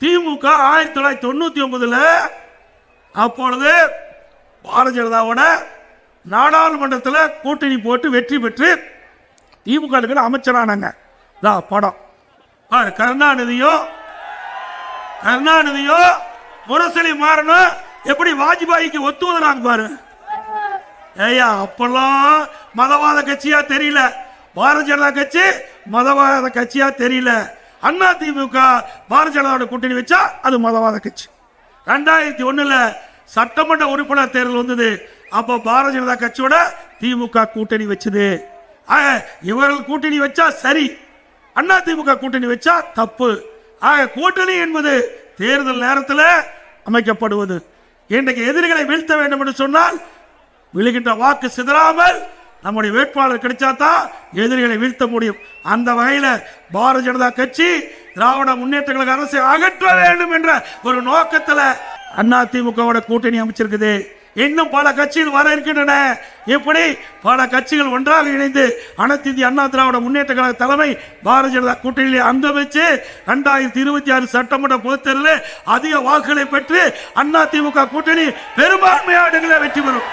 திமுக 1999 அப்பொழுது பாரதிய ஜனதாவோட நாடாளுமன்றத்தில் கூட்டணி போட்டு வெற்றி பெற்று திமுக அமைச்சரானாங்க. படம் கருணாநிதியோ முரசொலி மாறனும் எப்படி வாஜ்பாய்க்கு ஒத்துவதுனாங்க பாரு. ஐயா அப்பெல்லாம் மதவாத கட்சியா தெரியல, பாரதிய ஜனதா கட்சி மதவாத கட்சியா தெரியல. அண்ணா திமுக பாரதிய ஜனதாவோட கூட்டணி வச்சா அது மதவாத கட்சி. 2001 சட்டமன்ற உறுப்பினர் தேர்தல் வந்தது. அப்ப பாரதிய ஜனதா கட்சியோட திமுக கூட்டணி வச்சது. இவர்கள் கூட்டணி வச்சா சரி, அண்ணா திமுக கூட்டணி வச்சா தப்பு. கூட்டணி என்பது தேர்தல் நேரத்தில் அமைக்கப்படுவது. இன்றைக்கு எதிரிகளை வீழ்த்த வேண்டும் என்று சொன்னால் விழுகின்ற வாக்கு சிதறாமல் நம்முடைய வேட்பாளர் கிடைச்சாதான் எதிரிகளை வீழ்த்த முடியும். அந்த வகையில் பாரதிய ஜனதா கட்சி திராவிட முன்னேற்ற கழக அரசை அகற்ற வேண்டும் என்ற ஒரு நோக்கத்தில் அண்ணா திமுக கூட்டணி அமைச்சிருக்குது. இன்னும் பல கட்சிகள் வர இருக்கின்றன. இப்படி பல கட்சிகள் ஒன்றாக இணைந்து அனைத்து இந்திய அண்ணா திராவிட முன்னேற்ற கழக தலைமை பாரதிய ஜனதா கூட்டணியில் அங்கமிச்சு 2026 சட்டமன்ற பொதுத் தேர்தலில் அதிக வாக்குகளை பெற்று அண்ணா திமுக கூட்டணி பெரும்பான்மையான இடங்களில் வெற்றி பெறும்.